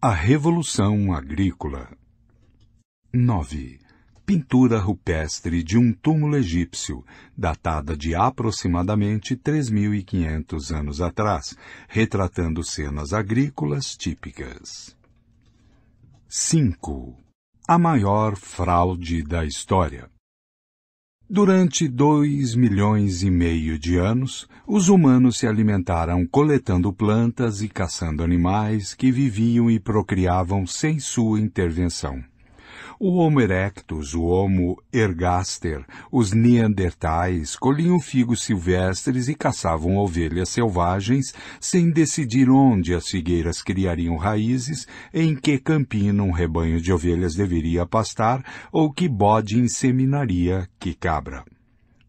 A Revolução Agrícola. 9. Pintura rupestre de um túmulo egípcio, datada de aproximadamente 3.500 anos atrás, retratando cenas agrícolas típicas. 5. A maior fraude da história. Durante 2,5 milhões de anos, os humanos se alimentaram coletando plantas e caçando animais que viviam e procriavam sem sua intervenção. O Homo erectus, o Homo ergaster, os neandertais colhiam figos silvestres e caçavam ovelhas selvagens sem decidir onde as figueiras criariam raízes, em que campina um rebanho de ovelhas deveria pastar ou que bode inseminaria que cabra.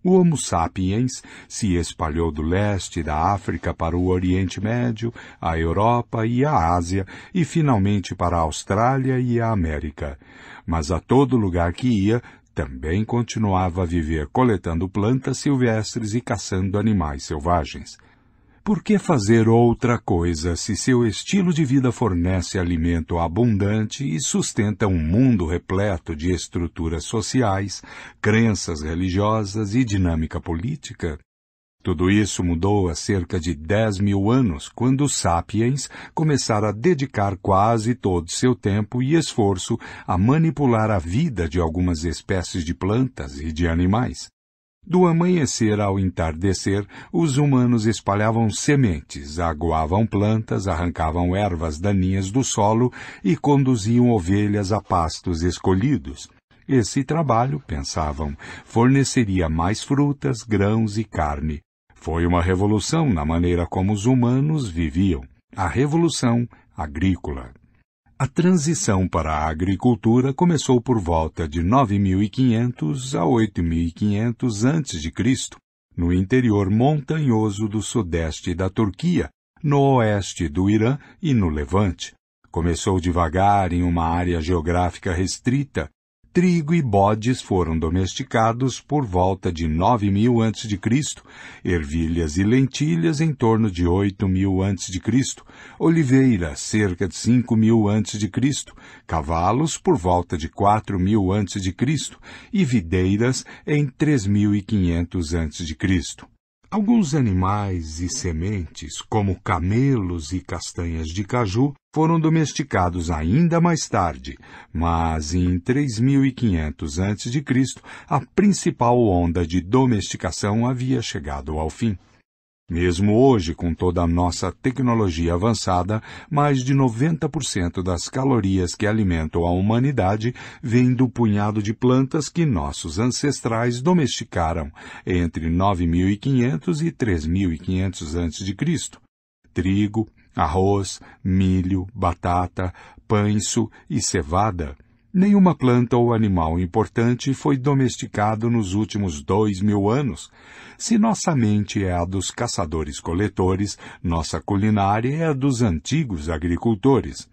O Homo sapiens se espalhou do leste da África para o Oriente Médio, a Europa e a Ásia e finalmente para a Austrália e a América. Mas a todo lugar que ia, também continuava a viver coletando plantas silvestres e caçando animais selvagens. Por que fazer outra coisa se seu estilo de vida fornece alimento abundante e sustenta um mundo repleto de estruturas sociais, crenças religiosas e dinâmica política? Tudo isso mudou há cerca de 10.000 anos, quando os sapiens começaram a dedicar quase todo seu tempo e esforço a manipular a vida de algumas espécies de plantas e de animais. Do amanhecer ao entardecer, os humanos espalhavam sementes, aguavam plantas, arrancavam ervas daninhas do solo e conduziam ovelhas a pastos escolhidos. Esse trabalho, pensavam, forneceria mais frutas, grãos e carne. Foi uma revolução na maneira como os humanos viviam, a Revolução Agrícola. A transição para a agricultura começou por volta de 9.500 a 8.500 a.C., no interior montanhoso do sudeste da Turquia, no oeste do Irã e no Levante. Começou devagar em uma área geográfica restrita. Trigo e bodes foram domesticados por volta de 9.000 a.C., ervilhas e lentilhas em torno de 8.000 a.C., oliveira cerca de 5.000 a.C., cavalos por volta de 4.000 a.C. e videiras em 3.500 a.C. Alguns animais e sementes, como camelos e castanhas de caju, foram domesticados ainda mais tarde, mas em 3.500 a.C., a principal onda de domesticação havia chegado ao fim. Mesmo hoje, com toda a nossa tecnologia avançada, mais de 90% das calorias que alimentam a humanidade vêm do punhado de plantas que nossos ancestrais domesticaram entre 9.500 e 3.500 a.C. Trigo, arroz, milho, batata, pães e cevada. Nenhuma planta ou animal importante foi domesticado nos últimos 2.000 anos. Se nossa mente é a dos caçadores-coletores, nossa culinária é a dos antigos agricultores.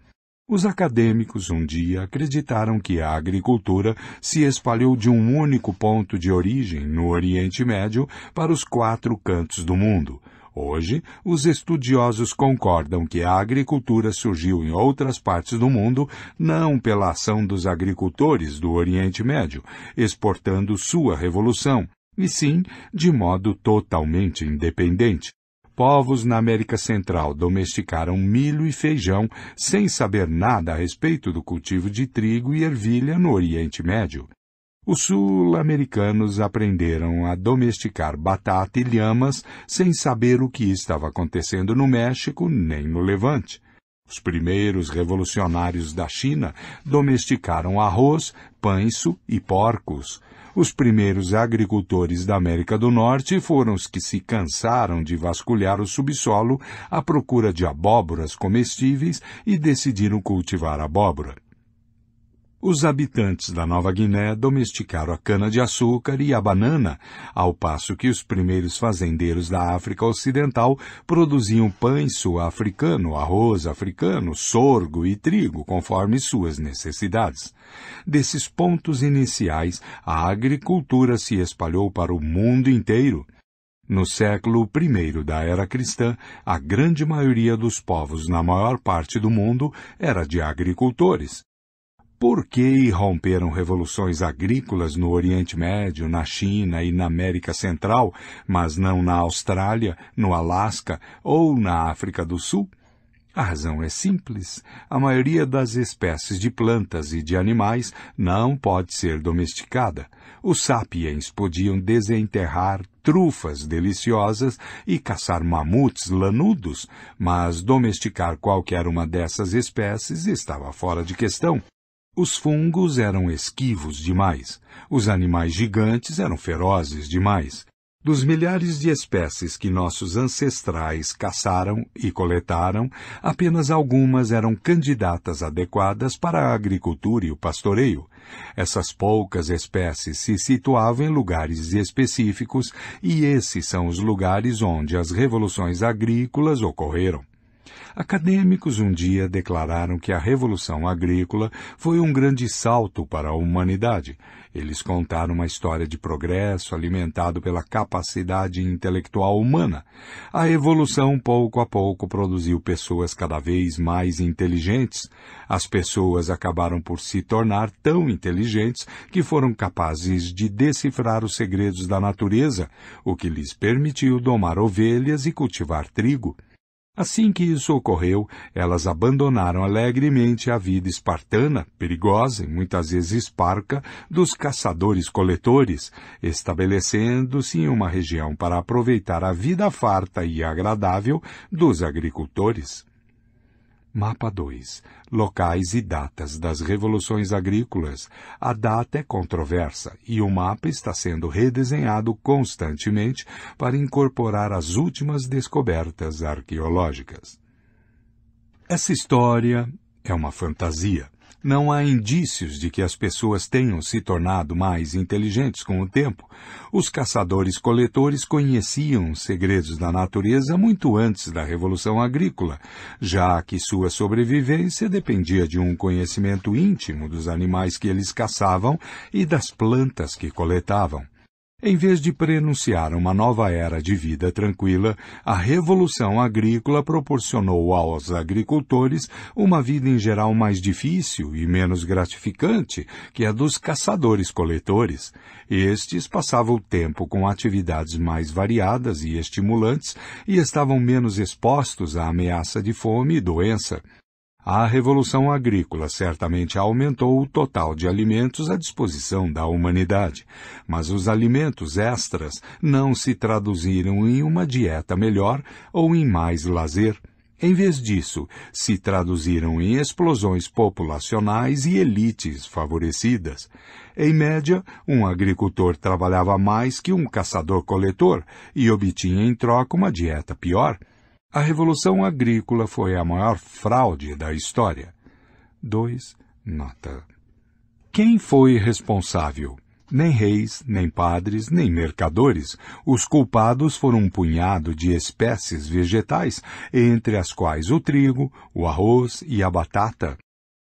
Os acadêmicos um dia acreditaram que a agricultura se espalhou de um único ponto de origem, no Oriente Médio, para os 4 cantos do mundo. Hoje, os estudiosos concordam que a agricultura surgiu em outras partes do mundo, não pela ação dos agricultores do Oriente Médio, exportando sua revolução, e sim de modo totalmente independente. Povos na América Central domesticaram milho e feijão sem saber nada a respeito do cultivo de trigo e ervilha no Oriente Médio. Os sul-americanos aprenderam a domesticar batata e lhamas sem saber o que estava acontecendo no México nem no Levante. Os primeiros revolucionários da China domesticaram arroz, pães e porcos. Os primeiros agricultores da América do Norte foram os que se cansaram de vasculhar o subsolo à procura de abóboras comestíveis e decidiram cultivar abóbora. Os habitantes da Nova Guiné domesticaram a cana-de-açúcar e a banana, ao passo que os primeiros fazendeiros da África Ocidental produziam pães africano, arroz africano, sorgo e trigo, conforme suas necessidades. Desses pontos iniciais, a agricultura se espalhou para o mundo inteiro. No século I da era cristã, a grande maioria dos povos na maior parte do mundo era de agricultores. Por que irromperam revoluções agrícolas no Oriente Médio, na China e na América Central, mas não na Austrália, no Alasca ou na África do Sul? A razão é simples. A maioria das espécies de plantas e de animais não pode ser domesticada. Os sapiens podiam desenterrar trufas deliciosas e caçar mamutes lanudos, mas domesticar qualquer uma dessas espécies estava fora de questão. Os fungos eram esquivos demais. Os animais gigantes eram ferozes demais. Dos milhares de espécies que nossos ancestrais caçaram e coletaram, apenas algumas eram candidatas adequadas para a agricultura e o pastoreio. Essas poucas espécies se situavam em lugares específicos e esses são os lugares onde as revoluções agrícolas ocorreram. Acadêmicos um dia declararam que a Revolução Agrícola foi um grande salto para a humanidade. Eles contaram uma história de progresso alimentado pela capacidade intelectual humana. A evolução, pouco a pouco, produziu pessoas cada vez mais inteligentes. As pessoas acabaram por se tornar tão inteligentes que foram capazes de decifrar os segredos da natureza, o que lhes permitiu domar ovelhas e cultivar trigo. Assim que isso ocorreu, elas abandonaram alegremente a vida espartana, perigosa e muitas vezes parca, dos caçadores-coletores, estabelecendo-se em uma região para aproveitar a vida farta e agradável dos agricultores. Mapa 2. Locais e datas das revoluções agrícolas. A data é controversa e o mapa está sendo redesenhado constantemente para incorporar as últimas descobertas arqueológicas. Essa história é uma fantasia. Não há indícios de que as pessoas tenham se tornado mais inteligentes com o tempo. Os caçadores-coletores conheciam os segredos da natureza muito antes da Revolução Agrícola, já que sua sobrevivência dependia de um conhecimento íntimo dos animais que eles caçavam e das plantas que coletavam. Em vez de prenunciar uma nova era de vida tranquila, a Revolução Agrícola proporcionou aos agricultores uma vida em geral mais difícil e menos gratificante que a dos caçadores-coletores. Estes passavam o tempo com atividades mais variadas e estimulantes e estavam menos expostos à ameaça de fome e doença. A Revolução Agrícola certamente aumentou o total de alimentos à disposição da humanidade, mas os alimentos extras não se traduziram em uma dieta melhor ou em mais lazer. Em vez disso, se traduziram em explosões populacionais e elites favorecidas. Em média, um agricultor trabalhava mais que um caçador-coletor e obtinha em troca uma dieta pior. A Revolução Agrícola foi a maior fraude da história. 2. Nota. Quem foi responsável? Nem reis, nem padres, nem mercadores. Os culpados foram um punhado de espécies vegetais, entre as quais o trigo, o arroz e a batata.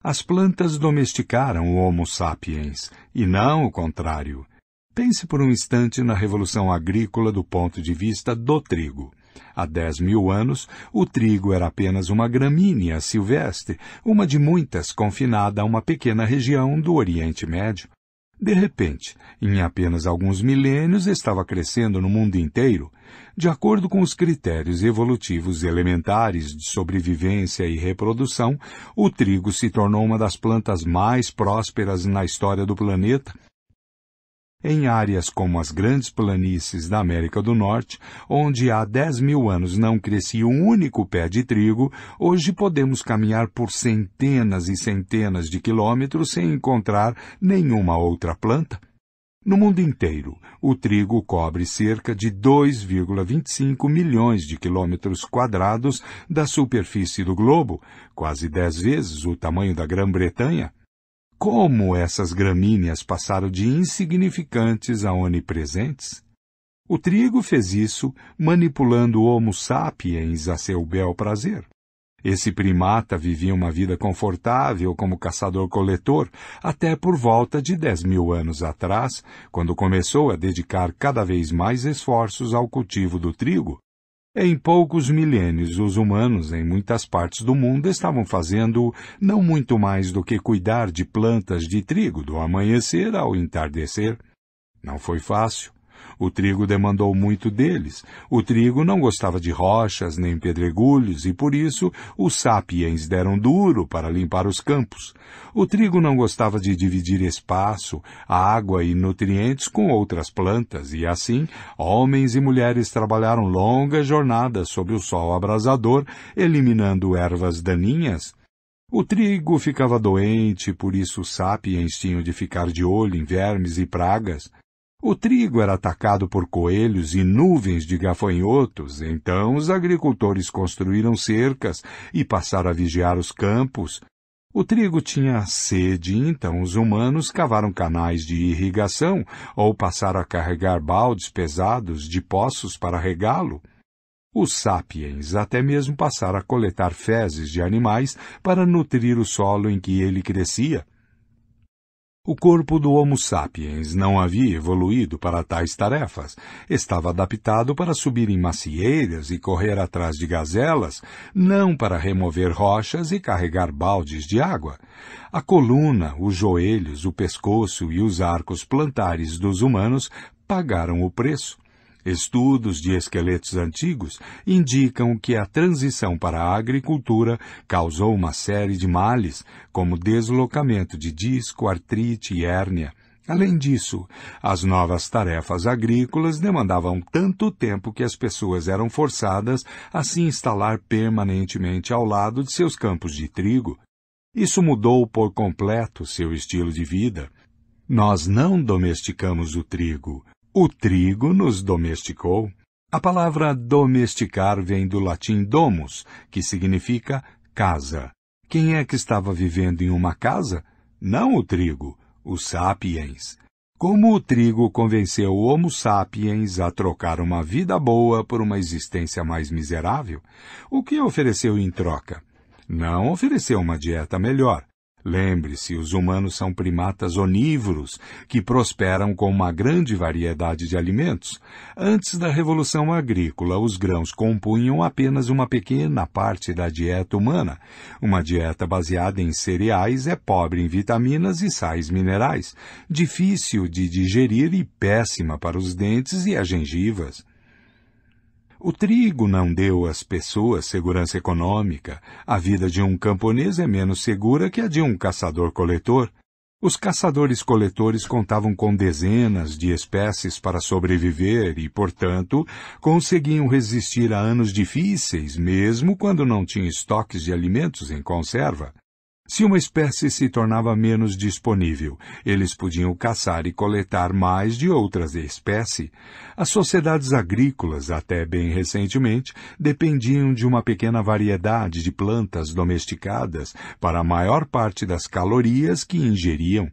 As plantas domesticaram o Homo sapiens, e não o contrário. Pense por um instante na Revolução Agrícola do ponto de vista do trigo. Há 10.000 anos, o trigo era apenas uma gramínea silvestre, uma de muitas confinada a uma pequena região do Oriente Médio. De repente, em apenas alguns milênios, estava crescendo no mundo inteiro. De acordo com os critérios evolutivos elementares de sobrevivência e reprodução, o trigo se tornou uma das plantas mais prósperas na história do planeta. Em áreas como as grandes planícies da América do Norte, onde há 10.000 anos não crescia um único pé de trigo, hoje podemos caminhar por centenas e centenas de quilômetros sem encontrar nenhuma outra planta. No mundo inteiro, o trigo cobre cerca de 2,25 milhões de quilômetros quadrados da superfície do globo, quase 10 vezes o tamanho da Grã-Bretanha. Como essas gramíneas passaram de insignificantes a onipresentes? O trigo fez isso manipulando o Homo sapiens a seu bel prazer. Esse primata vivia uma vida confortável como caçador-coletor até por volta de 10.000 anos atrás, quando começou a dedicar cada vez mais esforços ao cultivo do trigo. Em poucos milênios, os humanos em muitas partes do mundo estavam fazendo não muito mais do que cuidar de plantas de trigo do amanhecer ao entardecer. Não foi fácil. O trigo demandou muito deles. O trigo não gostava de rochas nem pedregulhos e, por isso, os sapiens deram duro para limpar os campos. O trigo não gostava de dividir espaço, água e nutrientes com outras plantas e, assim, homens e mulheres trabalharam longas jornadas sob o sol abrasador, eliminando ervas daninhas. O trigo ficava doente, por isso os sapiens tinham de ficar de olho em vermes e pragas. O trigo era atacado por coelhos e nuvens de gafanhotos, então os agricultores construíram cercas e passaram a vigiar os campos. O trigo tinha sede, então os humanos cavaram canais de irrigação ou passaram a carregar baldes pesados de poços para regá-lo. Os sapiens até mesmo passaram a coletar fezes de animais para nutrir o solo em que ele crescia. O corpo do Homo sapiens não havia evoluído para tais tarefas. Estava adaptado para subir em macieiras e correr atrás de gazelas, não para remover rochas e carregar baldes de água. A coluna, os joelhos, o pescoço e os arcos plantares dos humanos pagaram o preço. Estudos de esqueletos antigos indicam que a transição para a agricultura causou uma série de males, como deslocamento de disco, artrite e hérnia. Além disso, as novas tarefas agrícolas demandavam tanto tempo que as pessoas eram forçadas a se instalar permanentemente ao lado de seus campos de trigo. Isso mudou por completo seu estilo de vida. Nós não domesticamos o trigo. O trigo nos domesticou. A palavra domesticar vem do latim domus, que significa casa. Quem é que estava vivendo em uma casa? Não o trigo, os sapiens. Como o trigo convenceu o Homo sapiens a trocar uma vida boa por uma existência mais miserável? O que ofereceu em troca? Não ofereceu uma dieta melhor. Lembre-se, os humanos são primatas onívoros, que prosperam com uma grande variedade de alimentos. Antes da Revolução Agrícola, os grãos compunham apenas uma pequena parte da dieta humana. Uma dieta baseada em cereais é pobre em vitaminas e sais minerais, difícil de digerir e péssima para os dentes e as gengivas. O trigo não deu às pessoas segurança econômica. A vida de um camponês é menos segura que a de um caçador-coletor. Os caçadores-coletores contavam com dezenas de espécies para sobreviver e, portanto, conseguiam resistir a anos difíceis, mesmo quando não tinham estoques de alimentos em conserva. Se uma espécie se tornava menos disponível, eles podiam caçar e coletar mais de outras espécies. As sociedades agrícolas, até bem recentemente, dependiam de uma pequena variedade de plantas domesticadas para a maior parte das calorias que ingeriam.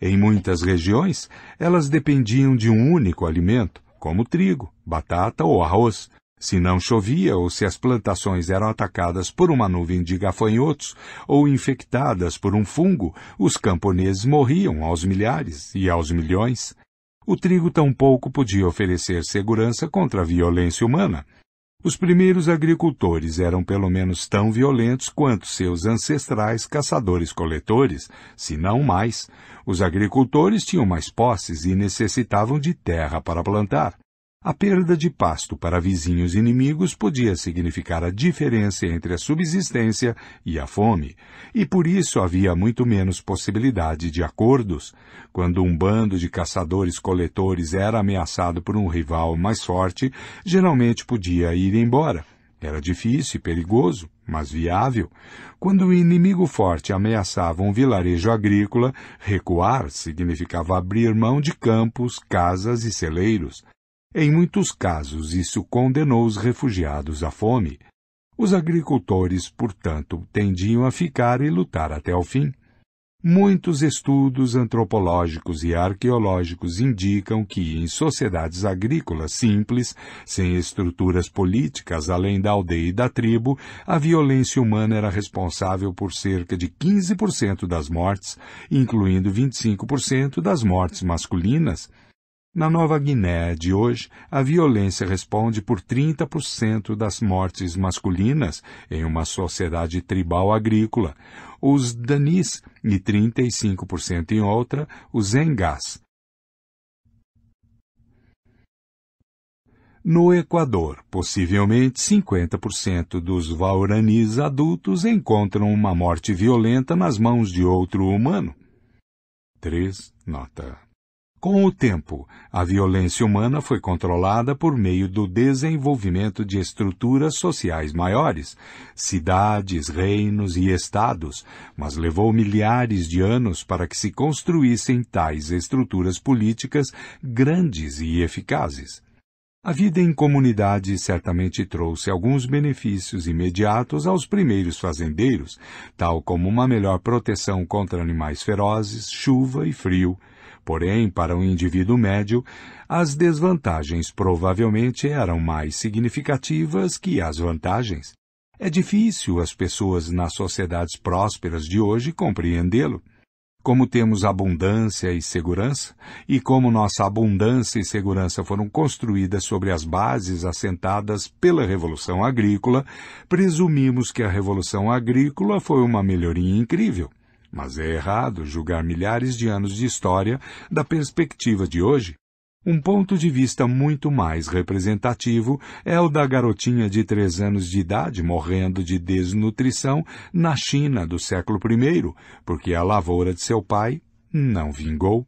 Em muitas regiões, elas dependiam de um único alimento, como trigo, batata ou arroz. Se não chovia ou se as plantações eram atacadas por uma nuvem de gafanhotos ou infectadas por um fungo, os camponeses morriam aos milhares e aos milhões. O trigo tampouco podia oferecer segurança contra a violência humana. Os primeiros agricultores eram pelo menos tão violentos quanto seus ancestrais caçadores-coletores, se não mais. Os agricultores tinham mais posses e necessitavam de terra para plantar. A perda de pasto para vizinhos inimigos podia significar a diferença entre a subsistência e a fome, e por isso havia muito menos possibilidade de acordos. Quando um bando de caçadores-coletores era ameaçado por um rival mais forte, geralmente podia ir embora. Era difícil e perigoso, mas viável. Quando o inimigo forte ameaçava um vilarejo agrícola, recuar significava abrir mão de campos, casas e celeiros. Em muitos casos, isso condenou os refugiados à fome. Os agricultores, portanto, tendiam a ficar e lutar até o fim. Muitos estudos antropológicos e arqueológicos indicam que, em sociedades agrícolas simples, sem estruturas políticas além da aldeia e da tribo, a violência humana era responsável por cerca de 15% das mortes, incluindo 25% das mortes masculinas. Na Nova Guiné de hoje, a violência responde por 30% das mortes masculinas em uma sociedade tribal agrícola, os Danis, e 35% em outra, os Engás. No Equador, possivelmente 50% dos Waoranis adultos encontram uma morte violenta nas mãos de outro humano. 3. Nota. Com o tempo, a violência humana foi controlada por meio do desenvolvimento de estruturas sociais maiores, cidades, reinos e estados, mas levou milhares de anos para que se construíssem tais estruturas políticas grandes e eficazes. A vida em comunidade certamente trouxe alguns benefícios imediatos aos primeiros fazendeiros, tal como uma melhor proteção contra animais ferozes, chuva e frio. Porém, para um indivíduo médio, as desvantagens provavelmente eram mais significativas que as vantagens. É difícil as pessoas nas sociedades prósperas de hoje compreendê-lo. Como temos abundância e segurança, e como nossa abundância e segurança foram construídas sobre as bases assentadas pela Revolução Agrícola, presumimos que a Revolução Agrícola foi uma melhoria incrível. Mas é errado julgar milhares de anos de história da perspectiva de hoje. Um ponto de vista muito mais representativo é o da garotinha de 3 anos de idade morrendo de desnutrição na China do século I, porque a lavoura de seu pai não vingou.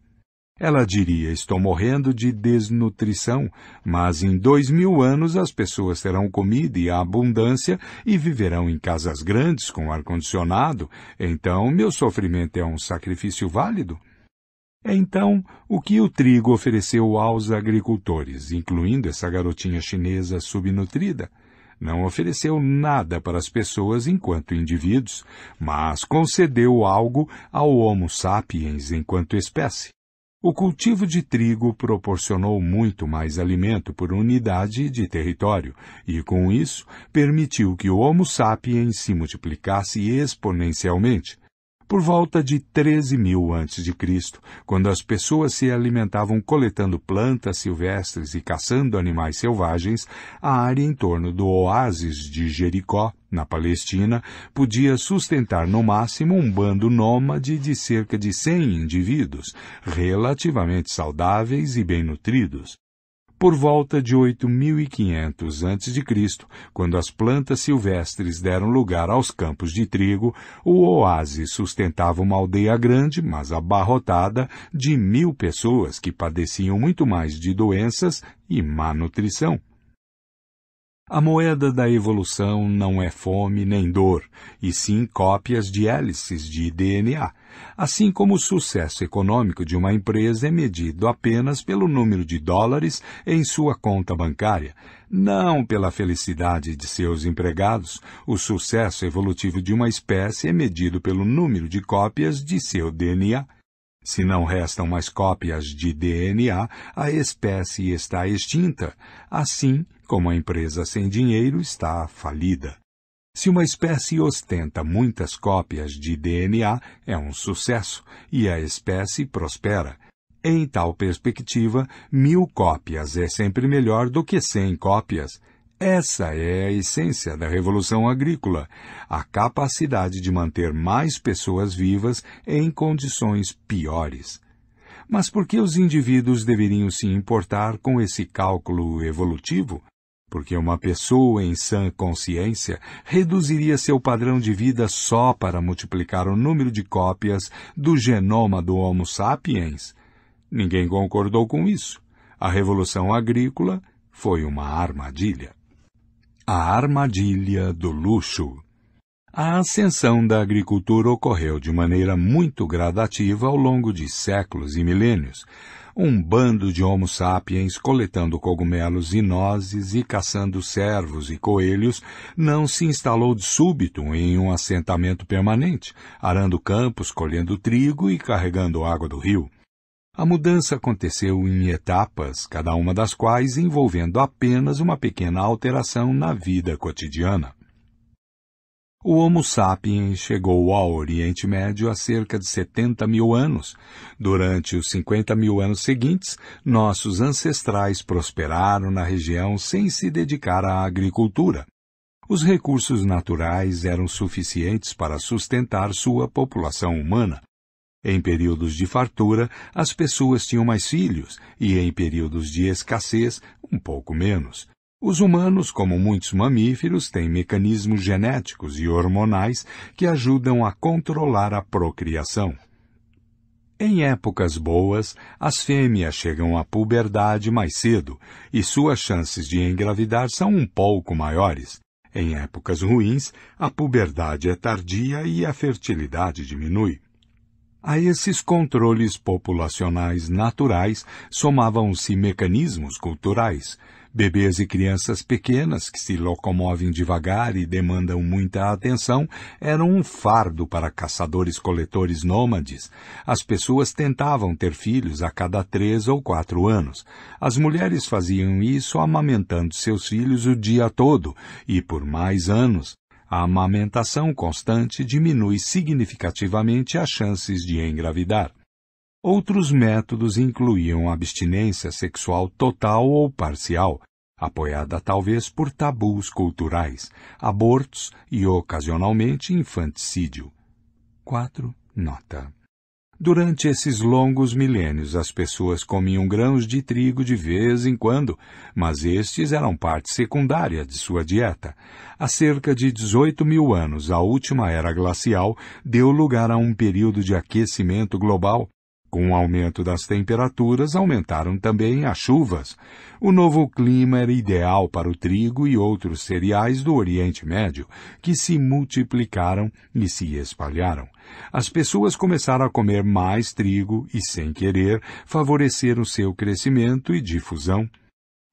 Ela diria, estou morrendo de desnutrição, mas em 2000 anos as pessoas terão comida e abundância e viverão em casas grandes com ar-condicionado, então meu sofrimento é um sacrifício válido? Então, o que o trigo ofereceu aos agricultores, incluindo essa garotinha chinesa subnutrida? Não ofereceu nada para as pessoas enquanto indivíduos, mas concedeu algo ao Homo sapiens enquanto espécie. O cultivo de trigo proporcionou muito mais alimento por unidade de território e, com isso, permitiu que o Homo sapiens se multiplicasse exponencialmente. Por volta de 13.000 a.C., quando as pessoas se alimentavam coletando plantas silvestres e caçando animais selvagens, a área em torno do oásis de Jericó, na Palestina, podia sustentar no máximo um bando nômade de cerca de 100 indivíduos, relativamente saudáveis e bem nutridos. Por volta de 8.500 a.C., quando as plantas silvestres deram lugar aos campos de trigo, o oásis sustentava uma aldeia grande, mas abarrotada, de 1.000 pessoas que padeciam muito mais de doenças e má nutrição. A moeda da evolução não é fome nem dor, e sim cópias de hélices de DNA, assim como o sucesso econômico de uma empresa é medido apenas pelo número de dólares em sua conta bancária, não pela felicidade de seus empregados. O sucesso evolutivo de uma espécie é medido pelo número de cópias de seu DNA. Se não restam mais cópias de DNA, a espécie está extinta, assim como a empresa sem dinheiro está falida. Se uma espécie ostenta muitas cópias de DNA, é um sucesso, e a espécie prospera. Em tal perspectiva, 1.000 cópias é sempre melhor do que 100 cópias. Essa é a essência da Revolução Agrícola, a capacidade de manter mais pessoas vivas em condições piores. Mas por que os indivíduos deveriam se importar com esse cálculo evolutivo? Porque uma pessoa em sã consciência reduziria seu padrão de vida só para multiplicar o número de cópias do genoma do Homo sapiens? Ninguém concordou com isso. A Revolução Agrícola foi uma armadilha. A armadilha do luxo. A ascensão da agricultura ocorreu de maneira muito gradativa ao longo de séculos e milênios. Um bando de Homo sapiens coletando cogumelos e nozes e caçando cervos e coelhos não se instalou de súbito em um assentamento permanente, arando campos, colhendo trigo e carregando água do rio. A mudança aconteceu em etapas, cada uma das quais envolvendo apenas uma pequena alteração na vida cotidiana. O Homo sapiens chegou ao Oriente Médio há cerca de 70 mil anos. Durante os 50 mil anos seguintes, nossos ancestrais prosperaram na região sem se dedicar à agricultura. Os recursos naturais eram suficientes para sustentar sua população humana. Em períodos de fartura, as pessoas tinham mais filhos e, em períodos de escassez, um pouco menos. Os humanos, como muitos mamíferos, têm mecanismos genéticos e hormonais que ajudam a controlar a procriação. Em épocas boas, as fêmeas chegam à puberdade mais cedo e suas chances de engravidar são um pouco maiores. Em épocas ruins, a puberdade é tardia e a fertilidade diminui. A esses controles populacionais naturais somavam-se mecanismos culturais. Bebês e crianças pequenas que se locomovem devagar e demandam muita atenção eram um fardo para caçadores-coletores nômades. As pessoas tentavam ter filhos a cada 3 ou 4 anos. As mulheres faziam isso amamentando seus filhos o dia todo e por mais anos. A amamentação constante diminui significativamente as chances de engravidar. Outros métodos incluíam abstinência sexual total ou parcial, apoiada talvez por tabus culturais, abortos e, ocasionalmente, infanticídio. 4. Nota. Durante esses longos milênios, as pessoas comiam grãos de trigo de vez em quando, mas estes eram parte secundária de sua dieta. Há cerca de 18 mil anos, a última era glacial deu lugar a um período de aquecimento global. Com o aumento das temperaturas, aumentaram também as chuvas. O novo clima era ideal para o trigo e outros cereais do Oriente Médio, que se multiplicaram e se espalharam. As pessoas começaram a comer mais trigo e, sem querer, favoreceram seu crescimento e difusão.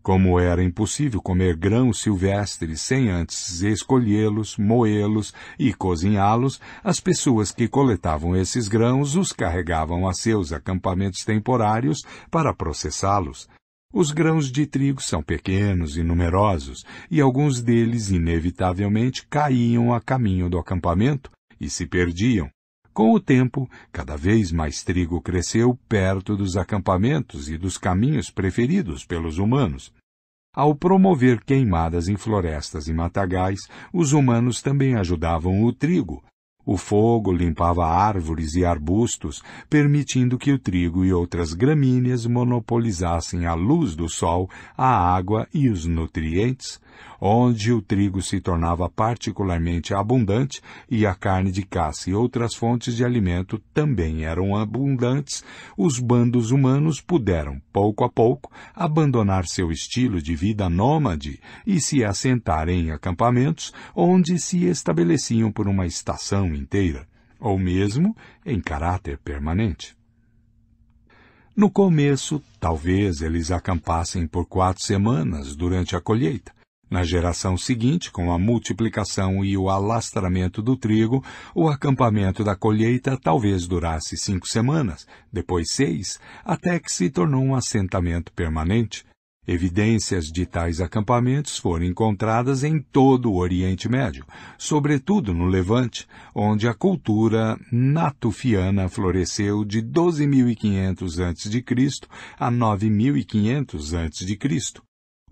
Como era impossível comer grãos silvestres sem antes escolhê-los, moê-los e cozinhá-los, as pessoas que coletavam esses grãos os carregavam a seus acampamentos temporários para processá-los. Os grãos de trigo são pequenos e numerosos, e alguns deles inevitavelmente caíam a caminho do acampamento e se perdiam. Com o tempo, cada vez mais trigo cresceu perto dos acampamentos e dos caminhos preferidos pelos humanos. Ao promover queimadas em florestas e matagais, os humanos também ajudavam o trigo. O fogo limpava árvores e arbustos, permitindo que o trigo e outras gramíneas monopolizassem a luz do sol, a água e os nutrientes. Onde o trigo se tornava particularmente abundante e a carne de caça e outras fontes de alimento também eram abundantes, os bandos humanos puderam, pouco a pouco, abandonar seu estilo de vida nômade e se assentar em acampamentos onde se estabeleciam por uma estação inteira, ou mesmo em caráter permanente. No começo, talvez eles acampassem por 4 semanas durante a colheita. Na geração seguinte, com a multiplicação e o alastramento do trigo, o acampamento da colheita talvez durasse 5 semanas, depois 6, até que se tornou um assentamento permanente. Evidências de tais acampamentos foram encontradas em todo o Oriente Médio, sobretudo no Levante, onde a cultura natufiana floresceu de 12.500 a.C. a 9.500 a.C.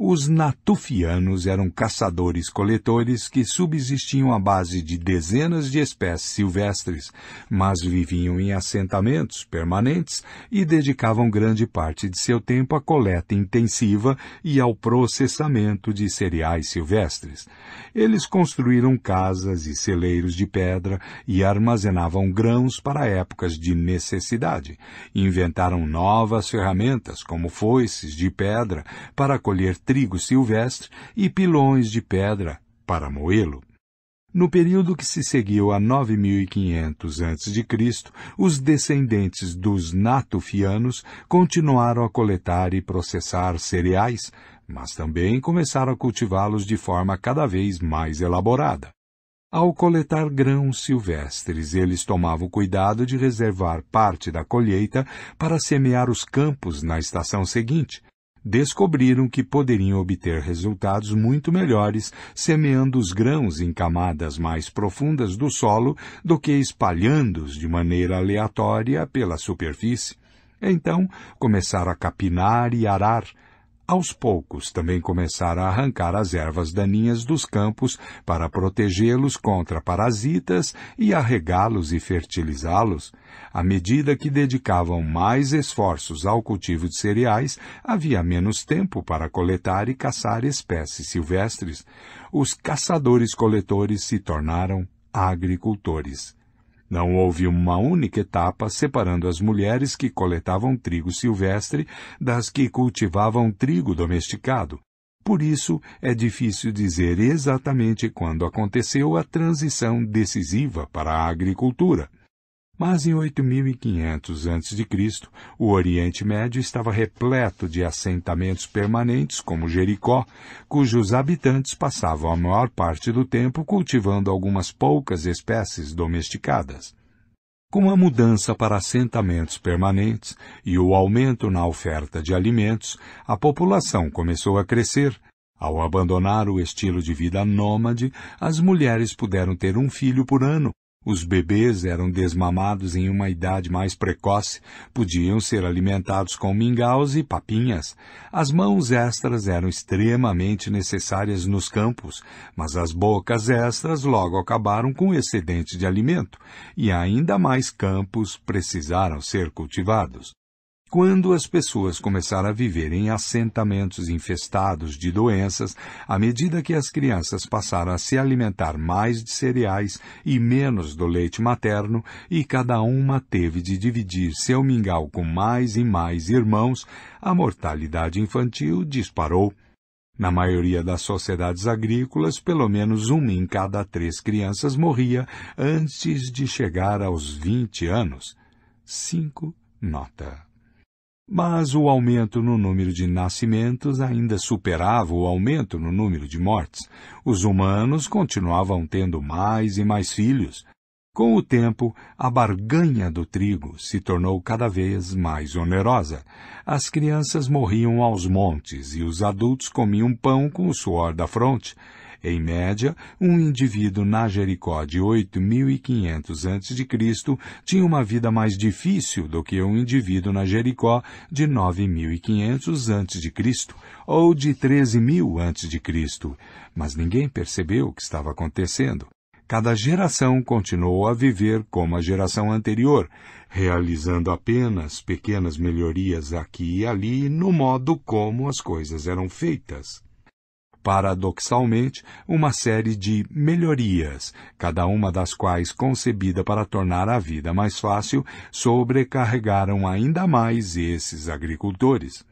Os natufianos eram caçadores-coletores que subsistiam à base de dezenas de espécies silvestres, mas viviam em assentamentos permanentes e dedicavam grande parte de seu tempo à coleta intensiva e ao processamento de cereais silvestres. Eles construíram casas e celeiros de pedra e armazenavam grãos para épocas de necessidade. Inventaram novas ferramentas, como foices de pedra, para colher trigo silvestre e pilões de pedra para moê-lo. No período que se seguiu a 9500 a.C., os descendentes dos natufianos continuaram a coletar e processar cereais, mas também começaram a cultivá-los de forma cada vez mais elaborada. Ao coletar grãos silvestres, eles tomavam cuidado de reservar parte da colheita para semear os campos na estação seguinte. Descobriram que poderiam obter resultados muito melhores semeando os grãos em camadas mais profundas do solo do que espalhando-os de maneira aleatória pela superfície. Então, começaram a capinar e arar. Aos poucos, também começaram a arrancar as ervas daninhas dos campos para protegê-los contra parasitas e a regá-los e fertilizá-los. À medida que dedicavam mais esforços ao cultivo de cereais, havia menos tempo para coletar e caçar espécies silvestres. Os caçadores-coletores se tornaram agricultores. Não houve uma única etapa separando as mulheres que coletavam trigo silvestre das que cultivavam trigo domesticado. Por isso, é difícil dizer exatamente quando aconteceu a transição decisiva para a agricultura. Mas em 8500 a.C., o Oriente Médio estava repleto de assentamentos permanentes como Jericó, cujos habitantes passavam a maior parte do tempo cultivando algumas poucas espécies domesticadas. Com a mudança para assentamentos permanentes e o aumento na oferta de alimentos, a população começou a crescer. Ao abandonar o estilo de vida nômade, as mulheres puderam ter um filho por ano. Os bebês eram desmamados em uma idade mais precoce, podiam ser alimentados com mingaus e papinhas. As mãos extras eram extremamente necessárias nos campos, mas as bocas extras logo acabaram com o excedente de alimento, e ainda mais campos precisaram ser cultivados. Quando as pessoas começaram a viver em assentamentos infestados de doenças, à medida que as crianças passaram a se alimentar mais de cereais e menos do leite materno, e cada uma teve de dividir seu mingau com mais e mais irmãos, a mortalidade infantil disparou. Na maioria das sociedades agrícolas, pelo menos uma em cada 3 crianças morria antes de chegar aos 20 anos. 5 nota. Mas o aumento no número de nascimentos ainda superava o aumento no número de mortes. Os humanos continuavam tendo mais e mais filhos. Com o tempo, a barganha do trigo se tornou cada vez mais onerosa. As crianças morriam aos montes e os adultos comiam pão com o suor da fronte. Em média, um indivíduo na Jericó de 8500 a.C. tinha uma vida mais difícil do que um indivíduo na Jericó de 9500 a.C. ou de 13.000 a.C., mas ninguém percebeu o que estava acontecendo. Cada geração continuou a viver como a geração anterior, realizando apenas pequenas melhorias aqui e ali no modo como as coisas eram feitas. Paradoxalmente, uma série de melhorias, cada uma das quais concebida para tornar a vida mais fácil, sobrecarregaram ainda mais esses agricultores.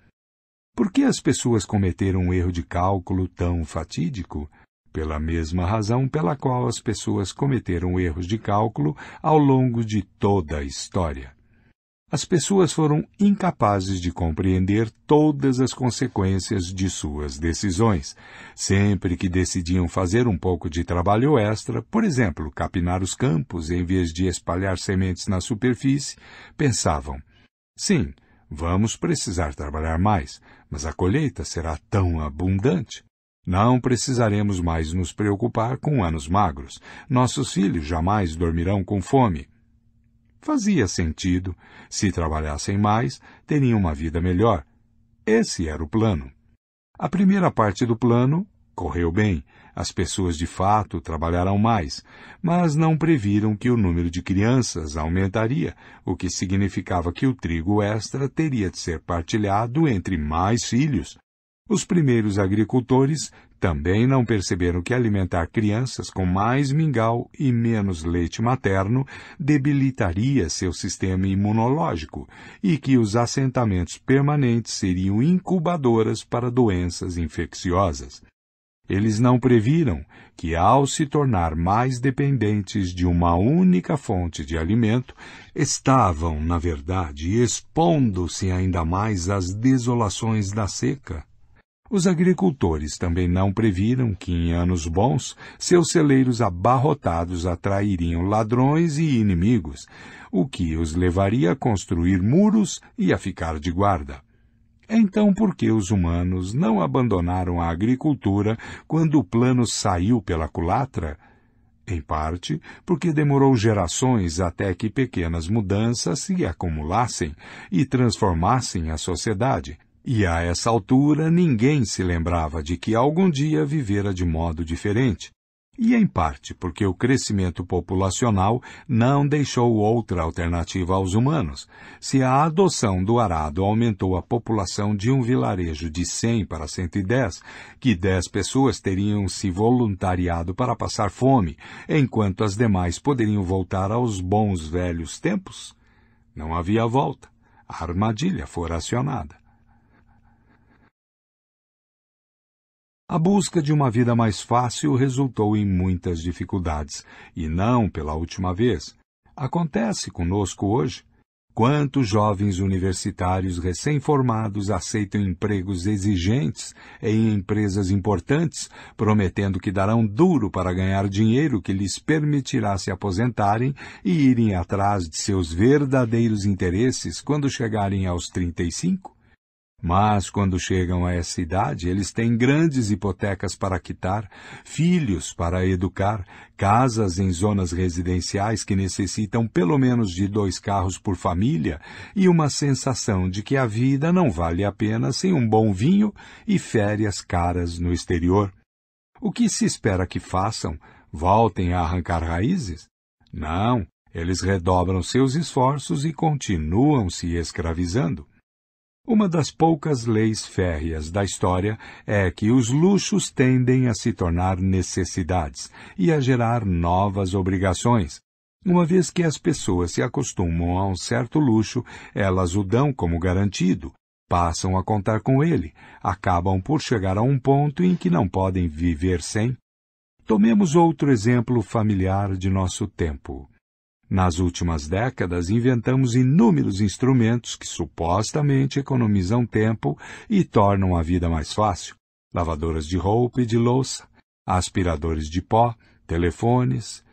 Por que as pessoas cometeram um erro de cálculo tão fatídico? Pela mesma razão pela qual as pessoas cometeram erros de cálculo ao longo de toda a história. As pessoas foram incapazes de compreender todas as consequências de suas decisões. Sempre que decidiam fazer um pouco de trabalho extra, por exemplo, capinar os campos em vez de espalhar sementes na superfície, pensavam: sim, vamos precisar trabalhar mais, mas a colheita será tão abundante. Não precisaremos mais nos preocupar com anos magros. Nossos filhos jamais dormirão com fome. Fazia sentido. Se trabalhassem mais, teriam uma vida melhor. Esse era o plano. A primeira parte do plano correu bem. As pessoas de fato trabalharam mais, mas não previram que o número de crianças aumentaria, o que significava que o trigo extra teria de ser partilhado entre mais filhos. Os primeiros agricultores também não perceberam que alimentar crianças com mais mingau e menos leite materno debilitaria seu sistema imunológico e que os assentamentos permanentes seriam incubadoras para doenças infecciosas. Eles não previram que, ao se tornar mais dependentes de uma única fonte de alimento, estavam, na verdade, expondo-se ainda mais às desolações da seca. Os agricultores também não previram que, em anos bons, seus celeiros abarrotados atrairiam ladrões e inimigos, o que os levaria a construir muros e a ficar de guarda. Então, por que os humanos não abandonaram a agricultura quando o plano saiu pela culatra? Em parte, porque demorou gerações até que pequenas mudanças se acumulassem e transformassem a sociedade. E a essa altura ninguém se lembrava de que algum dia vivera de modo diferente. E em parte porque o crescimento populacional não deixou outra alternativa aos humanos. Se a adoção do arado aumentou a população de um vilarejo de 100 para 110, que 10 pessoas teriam se voluntariado para passar fome, enquanto as demais poderiam voltar aos bons velhos tempos? Não havia volta. A armadilha fora acionada. A busca de uma vida mais fácil resultou em muitas dificuldades, e não pela última vez. Acontece conosco hoje. Quantos jovens universitários recém-formados aceitam empregos exigentes em empresas importantes, prometendo que darão duro para ganhar dinheiro que lhes permitirá se aposentarem e irem atrás de seus verdadeiros interesses quando chegarem aos 35? Mas, quando chegam a essa idade, eles têm grandes hipotecas para quitar, filhos para educar, casas em zonas residenciais que necessitam pelo menos de 2 carros por família e uma sensação de que a vida não vale a pena sem um bom vinho e férias caras no exterior. O que se espera que façam? Voltem a arrancar raízes? Não, eles redobram seus esforços e continuam se escravizando. Uma das poucas leis férreas da história é que os luxos tendem a se tornar necessidades e a gerar novas obrigações. Uma vez que as pessoas se acostumam a um certo luxo, elas o dão como garantido, passam a contar com ele, acabam por chegar a um ponto em que não podem viver sem. Tomemos outro exemplo familiar de nosso tempo. Nas últimas décadas, inventamos inúmeros instrumentos que supostamente economizam tempo e tornam a vida mais fácil. Lavadoras de roupa e de louça, aspiradores de pó, telefones,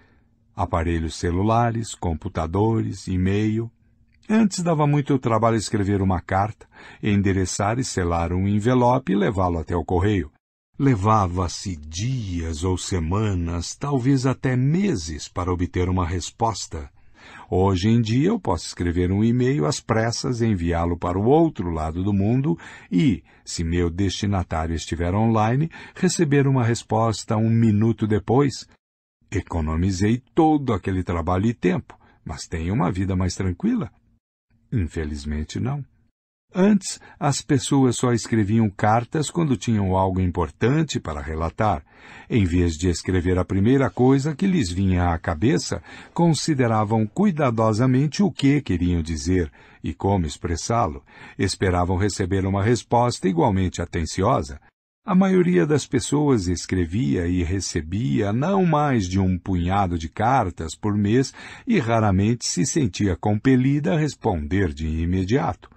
aparelhos celulares, computadores, e-mail. Antes dava muito trabalho escrever uma carta, endereçar e selar um envelope e levá-lo até o correio. Levava-se dias ou semanas, talvez até meses, para obter uma resposta. Hoje em dia eu posso escrever um e-mail às pressas, enviá-lo para o outro lado do mundo e, se meu destinatário estiver online, receber uma resposta 1 minuto depois. Economizei todo aquele trabalho e tempo, mas tenho uma vida mais tranquila? Infelizmente não. Antes, as pessoas só escreviam cartas quando tinham algo importante para relatar. Em vez de escrever a primeira coisa que lhes vinha à cabeça, consideravam cuidadosamente o que queriam dizer e como expressá-lo. Esperavam receber uma resposta igualmente atenciosa. A maioria das pessoas escrevia e recebia não mais de um punhado de cartas por mês e raramente se sentia compelida a responder de imediato.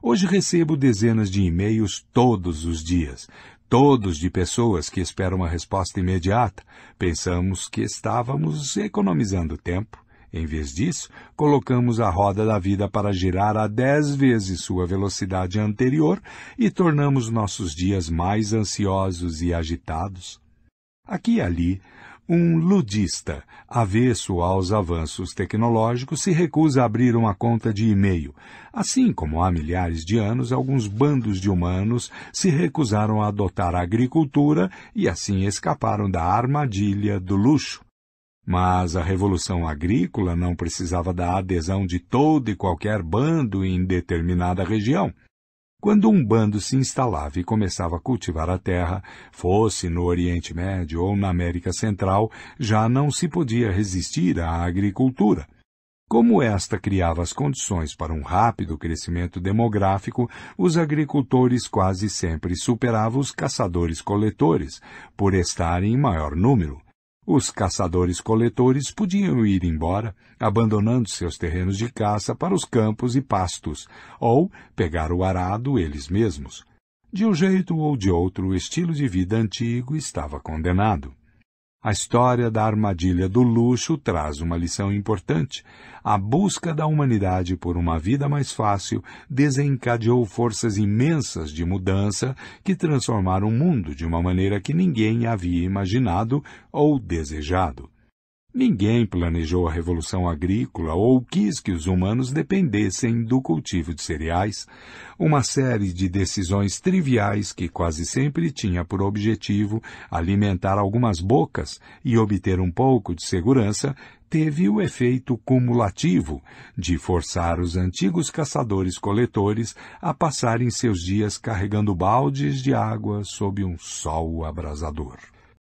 Hoje recebo dezenas de e-mails todos os dias, todos de pessoas que esperam uma resposta imediata. Pensamos que estávamos economizando tempo. Em vez disso, colocamos a roda da vida para girar a 10 vezes sua velocidade anterior e tornamos nossos dias mais ansiosos e agitados. Aqui e ali, um ludista, avesso aos avanços tecnológicos, se recusa a abrir uma conta de e-mail. Assim como há milhares de anos, alguns bandos de humanos se recusaram a adotar a agricultura e assim escaparam da armadilha do luxo. Mas a revolução agrícola não precisava da adesão de todo e qualquer bando em determinada região. Quando um bando se instalava e começava a cultivar a terra, fosse no Oriente Médio ou na América Central, já não se podia resistir à agricultura. Como esta criava as condições para um rápido crescimento demográfico, os agricultores quase sempre superavam os caçadores-coletores, por estarem em maior número. Os caçadores-coletores podiam ir embora, abandonando seus terrenos de caça para os campos e pastos, ou pegar o arado eles mesmos. De um jeito ou de outro, o estilo de vida antigo estava condenado. A história da armadilha do luxo traz uma lição importante. A busca da humanidade por uma vida mais fácil desencadeou forças imensas de mudança que transformaram o mundo de uma maneira que ninguém havia imaginado ou desejado. Ninguém planejou a revolução agrícola ou quis que os humanos dependessem do cultivo de cereais. Uma série de decisões triviais que quase sempre tinha por objetivo alimentar algumas bocas e obter um pouco de segurança teve o efeito cumulativo de forçar os antigos caçadores-coletores a passarem seus dias carregando baldes de água sob um sol abrasador.